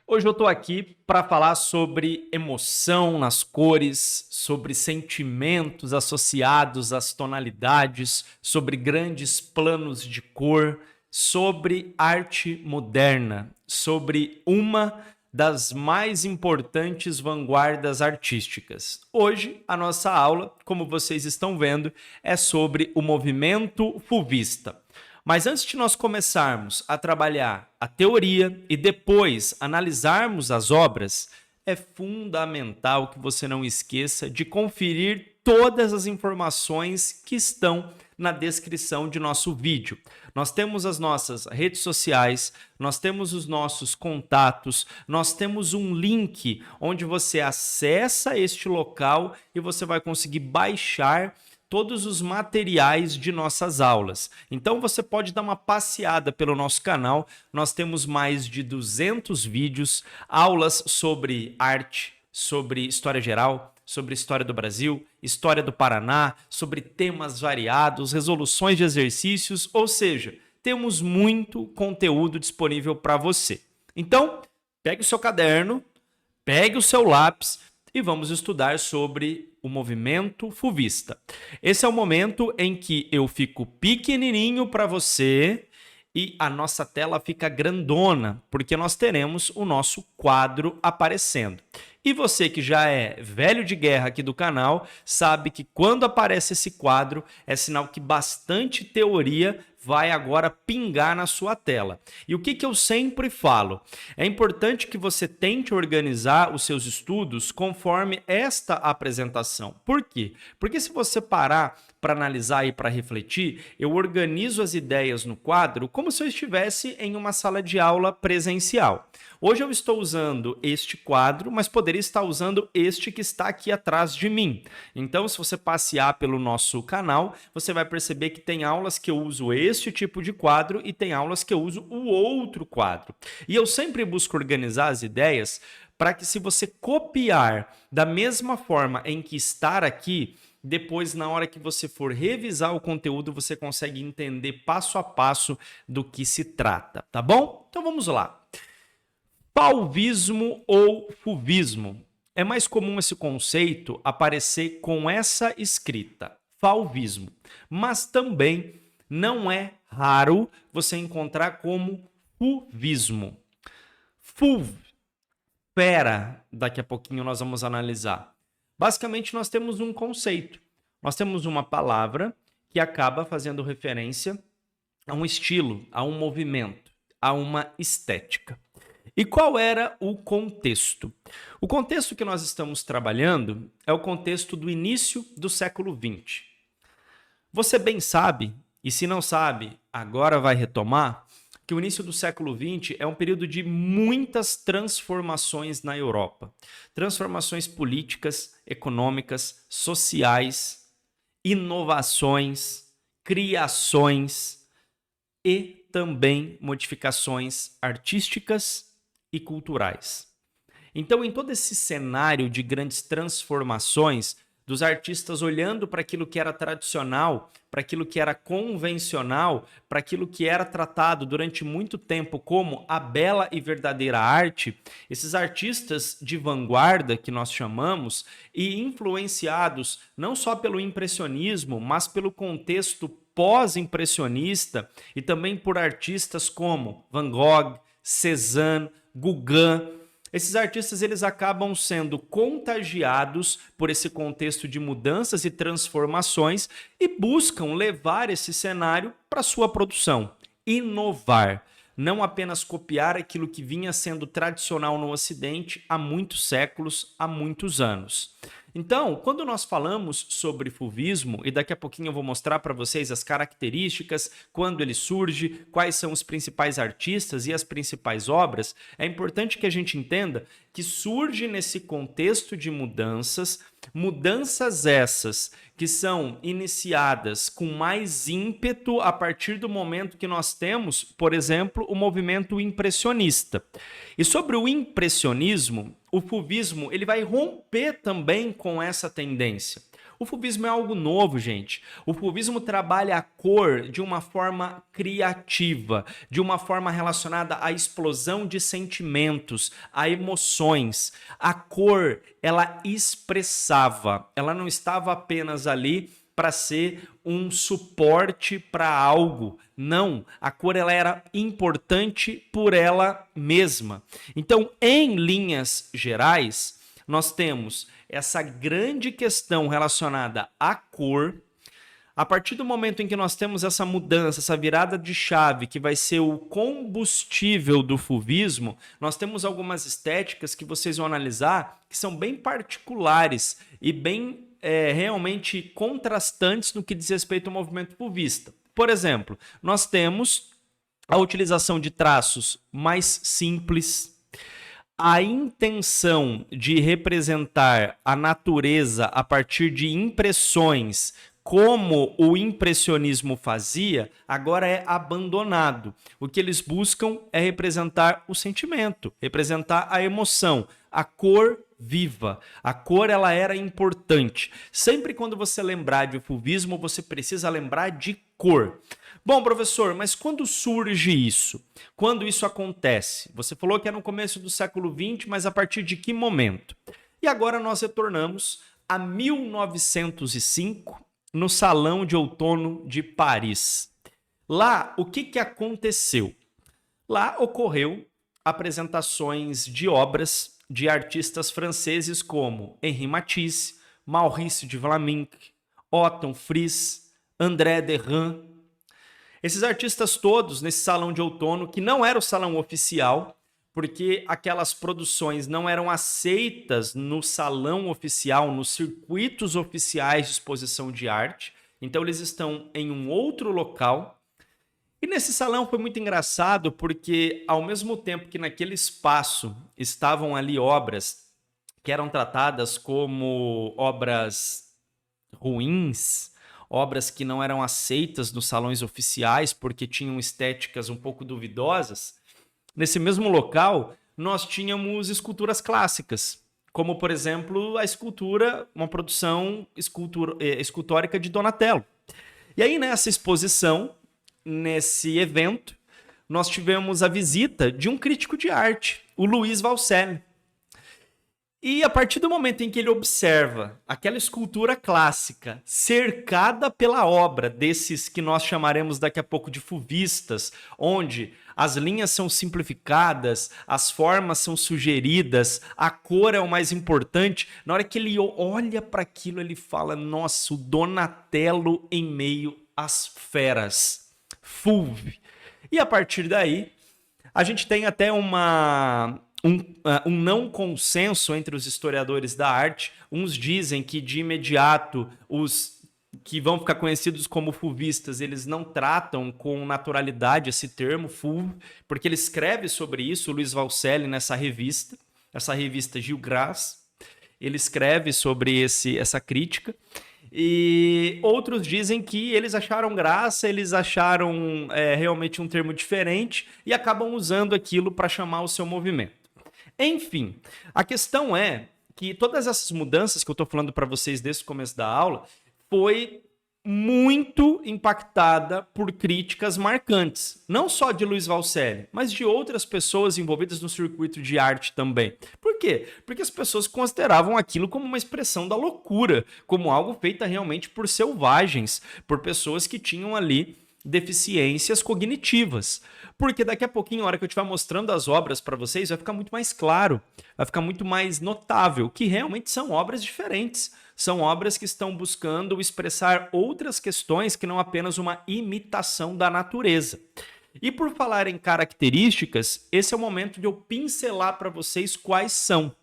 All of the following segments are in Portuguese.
Hoje eu estou aqui para falar sobre emoção nas cores, sobre sentimentos associados às tonalidades, sobre grandes planos de cor, sobre arte moderna, sobre uma das mais importantes vanguardas artísticas. Hoje, a nossa aula, como vocês estão vendo, é sobre o movimento fuvista. Mas antes de nós começarmos a trabalhar a teoria e depois analisarmos as obras, é fundamental que você não esqueça de conferir todas as informações que estão na descrição de nosso vídeo. Nós temos as nossas redes sociais, nós temos os nossos contatos, nós temos um link onde você acessa este local e você vai conseguir baixar todos os materiais de nossas aulas. Então você pode dar uma passeada pelo nosso canal. Nós temos mais de 200 vídeos, aulas sobre arte, sobre história geral, sobre história do Brasil, história do Paraná, sobre temas variados, resoluções de exercícios, ou seja, temos muito conteúdo disponível para você. Então, pegue o seu caderno, pegue o seu lápis e vamos estudar sobre o movimento fuvista. Esse é o momento em que eu fico pequenininho para você e a nossa tela fica grandona, porque nós teremos o nosso quadro aparecendo. E você que já é velho de guerra aqui do canal, sabe que quando aparece esse quadro, é sinal que bastante teoria vai agora pingar na sua tela. E o que eu sempre falo? É importante que você tente organizar os seus estudos conforme esta apresentação. Por quê? Porque se você parar para analisar e para refletir, eu organizo as ideias no quadro como se eu estivesse em uma sala de aula presencial. Hoje eu estou usando este quadro, mas poderia estar usando este que está aqui atrás de mim. Então, se você passear pelo nosso canal, você vai perceber que tem aulas que eu uso este tipo de quadro e tem aulas que eu uso o outro quadro. E eu sempre busco organizar as ideias para que, se você copiar da mesma forma em que estar aqui, depois, na hora que você for revisar o conteúdo, você consegue entender passo a passo do que se trata, tá bom? Então vamos lá. Fauvismo ou fuvismo. É mais comum esse conceito aparecer com essa escrita, fauvismo, mas também não é raro você encontrar como fuvismo. Fuv, pera, daqui a pouquinho nós vamos analisar. Basicamente, nós temos um conceito. Nós temos uma palavra que acaba fazendo referência a um estilo, a um movimento, a uma estética. E qual era o contexto? O contexto que nós estamos trabalhando é o contexto do início do século XX. Você bem sabe, e se não sabe, agora vai retomar, que o início do século XX é um período de muitas transformações na Europa. Transformações políticas, econômicas, sociais, inovações, criações e também modificações artísticas e culturais. Então, em todo esse cenário de grandes transformações, dos artistas olhando para aquilo que era tradicional, para aquilo que era convencional, para aquilo que era tratado durante muito tempo como a bela e verdadeira arte, esses artistas de vanguarda que nós chamamos e influenciados não só pelo impressionismo, mas pelo contexto pós-impressionista e também por artistas como Van Gogh, Cézanne, Gauguin. Esses artistas eles acabam sendo contagiados por esse contexto de mudanças e transformações e buscam levar esse cenário para sua produção, inovar, não apenas copiar aquilo que vinha sendo tradicional no Ocidente há muitos séculos, há muitos anos. Então, quando nós falamos sobre fuvismo, e daqui a pouquinho eu vou mostrar para vocês as características, quando ele surge, quais são os principais artistas e as principais obras, é importante que a gente entenda que surge nesse contexto de mudanças, mudanças essas que são iniciadas com mais ímpeto a partir do momento que nós temos, por exemplo, o movimento impressionista. E sobre o impressionismo, o fuvismo ele vai romper também com essa tendência. O fauvismo é algo novo, gente. O fauvismo trabalha a cor de uma forma criativa, de uma forma relacionada à explosão de sentimentos, a emoções. A cor, ela expressava, ela não estava apenas ali para ser um suporte para algo. Não, a cor ela era importante por ela mesma. Então, em linhas gerais, nós temos essa grande questão relacionada à cor. A partir do momento em que nós temos essa mudança, essa virada de chave, que vai ser o combustível do fauvismo, nós temos algumas estéticas que vocês vão analisar que são bem particulares e bem realmente contrastantes no que diz respeito ao movimento fauvista. Por exemplo, nós temos a utilização de traços mais simples, a intenção de representar a natureza a partir de impressões, como o impressionismo fazia, agora é abandonado. O que eles buscam é representar o sentimento, representar a emoção, a cor viva. A cor ela era importante. Sempre quando você lembrar de fauvismo, você precisa lembrar de cor. Bom, professor, mas quando surge isso? Quando isso acontece? Você falou que é no começo do século XX, mas a partir de que momento? E agora nós retornamos a 1905, no Salão de Outono de Paris. Lá, o que aconteceu? Lá ocorreu apresentações de obras de artistas franceses como Henri Matisse, Maurice de Vlaminck, Otto Fries, André Derain. Esses artistas todos nesse Salão de Outono, que não era o salão oficial, porque aquelas produções não eram aceitas no salão oficial, nos circuitos oficiais de exposição de arte. Então eles estão em um outro local. E nesse salão foi muito engraçado porque, ao mesmo tempo que naquele espaço estavam ali obras que eram tratadas como obras ruins, obras que não eram aceitas nos salões oficiais porque tinham estéticas um pouco duvidosas, nesse mesmo local nós tínhamos esculturas clássicas, como, por exemplo, a escultura, uma produção escultórica de Donatello. E aí, nessa exposição, nesse evento, nós tivemos a visita de um crítico de arte, o Louis Valcelli. E a partir do momento em que ele observa aquela escultura clássica cercada pela obra desses que nós chamaremos daqui a pouco de fauvistas, onde as linhas são simplificadas, as formas são sugeridas, a cor é o mais importante, na hora que ele olha para aquilo, ele fala: nossa, o Donatello em meio às feras. Fulve. E a partir daí, a gente tem até um não consenso entre os historiadores da arte. Uns dizem que de imediato os que vão ficar conhecidos como fauvistas, eles não tratam com naturalidade esse termo, fauve, porque ele escreve sobre isso, o Louis Valcelli, nessa revista Gil Grace, ele escreve sobre essa crítica. E outros dizem que eles acharam graça, eles acharam realmente um termo diferente e acabam usando aquilo para chamar o seu movimento. Enfim, a questão é que todas essas mudanças que eu estou falando para vocês desde o começo da aula foi muito impactada por críticas marcantes, não só de Louis Valcelli, mas de outras pessoas envolvidas no circuito de arte também. Por quê? Porque as pessoas consideravam aquilo como uma expressão da loucura, como algo feito realmente por selvagens, por pessoas que tinham ali deficiências cognitivas. Porque daqui a pouquinho, na hora que eu estiver mostrando as obras para vocês, vai ficar muito mais claro, vai ficar muito mais notável que realmente são obras diferentes. São obras que estão buscando expressar outras questões que não apenas uma imitação da natureza. E por falar em características, esse é o momento de eu pincelar para vocês quais são.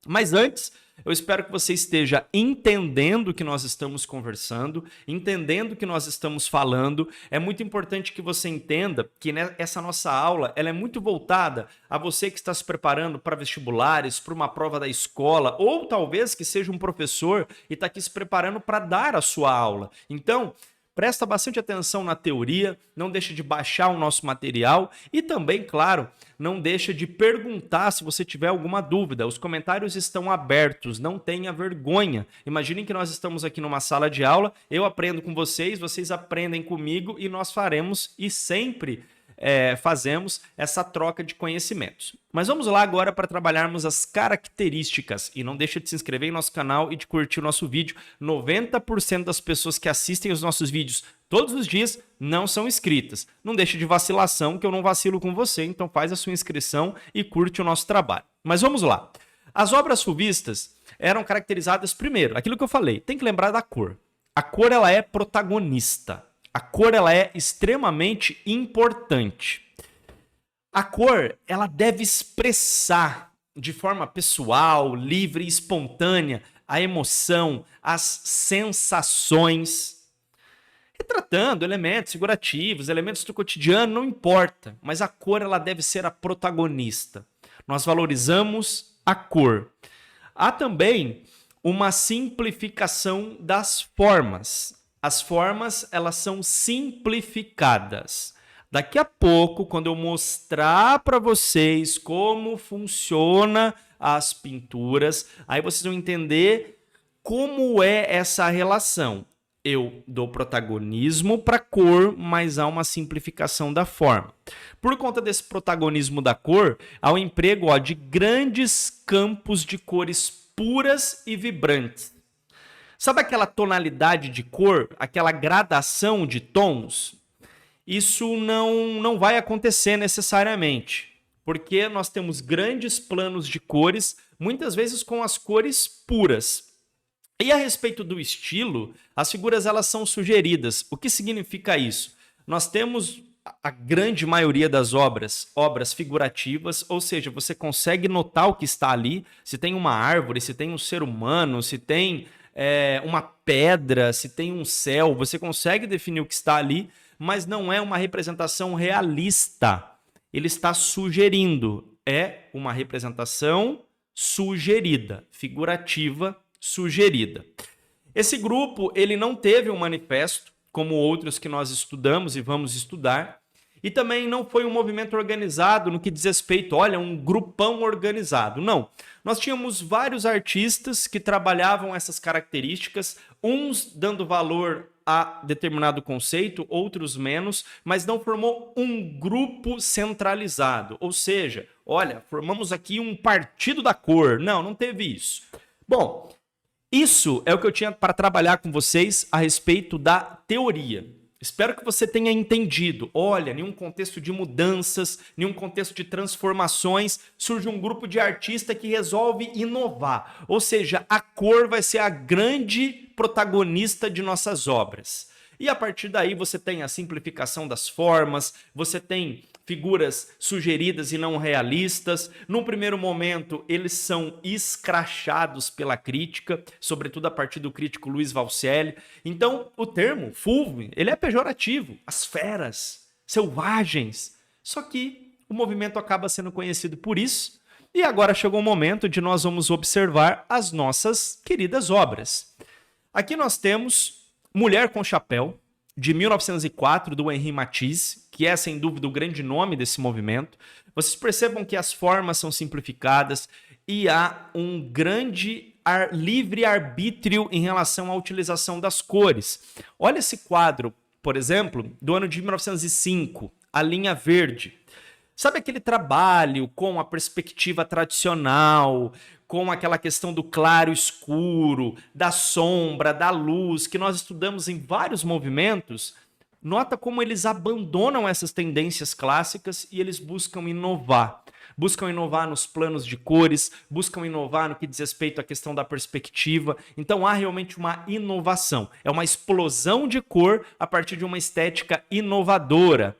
Mas antes, eu espero que você esteja entendendo o que nós estamos conversando, entendendo o que nós estamos falando. É muito importante que você entenda que essa nossa aula ela é muito voltada a você que está se preparando para vestibulares, para uma prova da escola, ou talvez que seja um professor e está aqui se preparando para dar a sua aula. Então, presta bastante atenção na teoria, não deixa de baixar o nosso material e também, claro, não deixa de perguntar se você tiver alguma dúvida. Os comentários estão abertos, não tenha vergonha. Imaginem que nós estamos aqui numa sala de aula, eu aprendo com vocês, vocês aprendem comigo e nós faremos e sempre fazemos essa troca de conhecimentos. Mas vamos lá agora para trabalharmos as características. E não deixa de se inscrever em nosso canal e de curtir o nosso vídeo. 90% das pessoas que assistem os nossos vídeos todos os dias não são inscritas. Não deixa de vacilação, que eu não vacilo com você, então faz a sua inscrição e curte o nosso trabalho. Mas vamos lá. As obras fulvistas eram caracterizadas primeiro, aquilo que eu falei, tem que lembrar da cor. A cor ela é protagonista. A cor ela é extremamente importante. A cor ela deve expressar de forma pessoal, livre e espontânea a emoção, as sensações, retratando elementos figurativos, elementos do cotidiano, não importa, mas a cor ela deve ser a protagonista. Nós valorizamos a cor. Há também uma simplificação das formas. As formas, elas são simplificadas. Daqui a pouco, quando eu mostrar para vocês como funciona as pinturas, aí vocês vão entender como é essa relação. Eu dou protagonismo para a cor, mas há uma simplificação da forma. Por conta desse protagonismo da cor, há o emprego de grandes campos de cores puras e vibrantes. Sabe aquela tonalidade de cor, aquela gradação de tons? Isso não vai acontecer necessariamente, porque nós temos grandes planos de cores, muitas vezes com as cores puras. E a respeito do estilo, as figuras elas são sugeridas. O que significa isso? Nós temos a grande maioria das obras figurativas, ou seja, você consegue notar o que está ali, se tem uma árvore, se tem um ser humano, se tem uma pedra, se tem um céu, você consegue definir o que está ali, mas não é uma representação realista. Ele está sugerindo, é uma representação sugerida, figurativa sugerida. Esse grupo, ele não teve um manifesto, como outros que nós estudamos e vamos estudar, e também não foi um movimento organizado no que diz respeito, olha, um grupão organizado. Não. Nós tínhamos vários artistas que trabalhavam essas características, uns dando valor a determinado conceito, outros menos, mas não formou um grupo centralizado. Ou seja, olha, formamos aqui um partido da cor. Não teve isso. Bom, isso é o que eu tinha para trabalhar com vocês a respeito da teoria. Espero que você tenha entendido. Olha, em um contexto de mudanças, em um contexto de transformações, surge um grupo de artistas que resolve inovar. Ou seja, a cor vai ser a grande protagonista de nossas obras. E a partir daí você tem a simplificação das formas, você tem figuras sugeridas e não realistas. Num primeiro momento, eles são escrachados pela crítica, sobretudo a partir do crítico Luiz Valcelli. Então, o termo fulvo, ele é pejorativo. As feras, selvagens. Só que o movimento acaba sendo conhecido por isso. E agora chegou o momento de nós vamos observar as nossas queridas obras. Aqui nós temos Mulher com Chapéu, de 1904, do Henri Matisse, que é, sem dúvida, o grande nome desse movimento. Vocês percebam que as formas são simplificadas e há um grande livre-arbítrio em relação à utilização das cores. Olha esse quadro, por exemplo, do ano de 1905, A Linha Verde. Sabe aquele trabalho com a perspectiva tradicional, com aquela questão do claro e escuro, da sombra, da luz, que nós estudamos em vários movimentos? Nota como eles abandonam essas tendências clássicas e eles buscam inovar. Buscam inovar nos planos de cores, buscam inovar no que diz respeito à questão da perspectiva. Então há realmente uma inovação. É uma explosão de cor a partir de uma estética inovadora.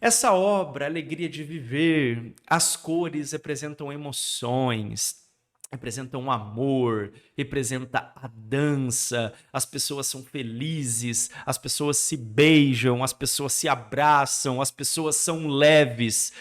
Essa obra, Alegria de Viver, as cores representam emoções, representam amor, representa a dança, as pessoas são felizes, as pessoas se beijam, as pessoas se abraçam, as pessoas são leves.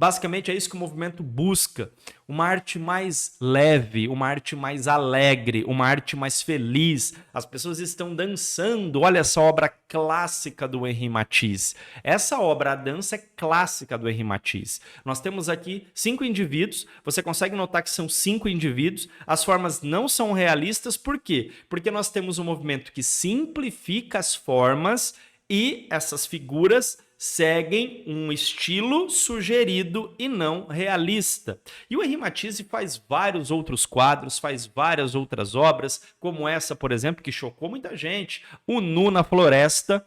Basicamente é isso que o movimento busca, uma arte mais leve, uma arte mais alegre, uma arte mais feliz. As pessoas estão dançando, olha essa obra clássica do Henri Matisse. Essa obra, a dança, é clássica do Henri Matisse. Nós temos aqui 5 indivíduos, você consegue notar que são 5 indivíduos, as formas não são realistas, por quê? Porque nós temos um movimento que simplifica as formas e essas figuras seguem um estilo sugerido e não realista. E o Henri Matisse faz vários outros quadros, faz várias outras obras, como essa, por exemplo, que chocou muita gente, O Nu na Floresta.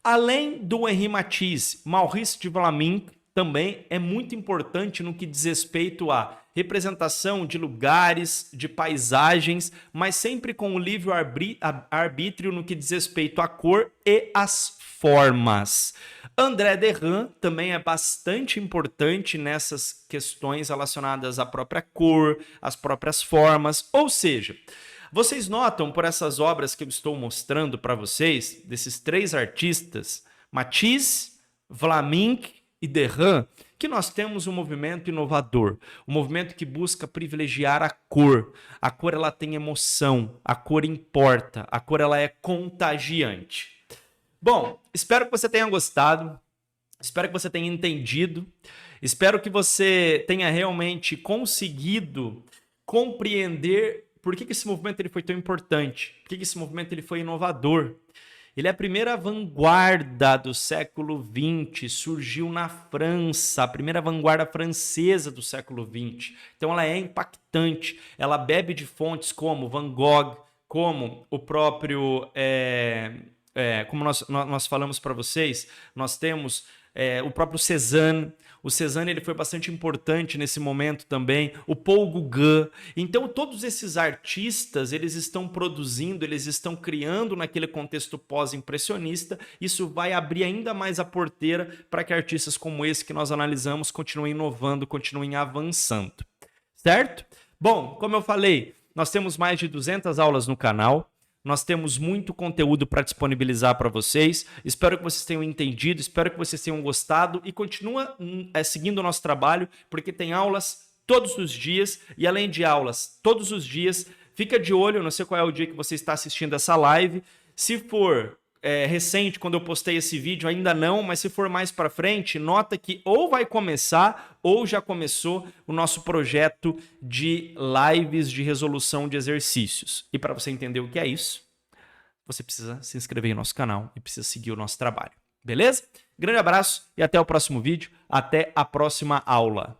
Além do Henri Matisse, Maurice de Vlaminck também é muito importante no que diz respeito à representação de lugares, de paisagens, mas sempre com o livre-arbítrio no que diz respeito à cor e às formas. André Derain também é bastante importante nessas questões relacionadas à própria cor, às próprias formas, ou seja, vocês notam por essas obras que eu estou mostrando para vocês, desses 3 artistas, Matisse, Vlaminck e Derain, que nós temos um movimento inovador, um movimento que busca privilegiar a cor. A cor ela tem emoção, a cor importa, a cor ela é contagiante. Bom, espero que você tenha gostado, espero que você tenha entendido, espero que você tenha realmente conseguido compreender por que esse movimento ele foi tão importante, por que esse movimento ele foi inovador. Ele é a primeira vanguarda do século XX, surgiu na França, a primeira vanguarda francesa do século XX. Então ela é impactante, ela bebe de fontes como Van Gogh, como o próprio... como nós falamos para vocês, nós temos o próprio Cézanne. O Cézanne ele foi bastante importante nesse momento também, o Paul Gauguin. Então todos esses artistas eles estão produzindo, eles estão criando naquele contexto pós-impressionista. Isso vai abrir ainda mais a porteira para que artistas como esse que nós analisamos continuem inovando, continuem avançando. Certo? Bom, como eu falei, nós temos mais de 200 aulas no canal. Nós temos muito conteúdo para disponibilizar para vocês. Espero que vocês tenham entendido, espero que vocês tenham gostado e continua seguindo o nosso trabalho, porque tem aulas todos os dias e além de aulas todos os dias, fica de olho, eu não sei qual é o dia que você está assistindo essa live. Se for recente, quando eu postei esse vídeo, ainda não, mas se for mais para frente, nota que ou vai começar ou já começou o nosso projeto de lives de resolução de exercícios. E para você entender o que é isso, você precisa se inscrever no nosso canal e precisa seguir o nosso trabalho. Beleza? Grande abraço e até o próximo vídeo. Até a próxima aula.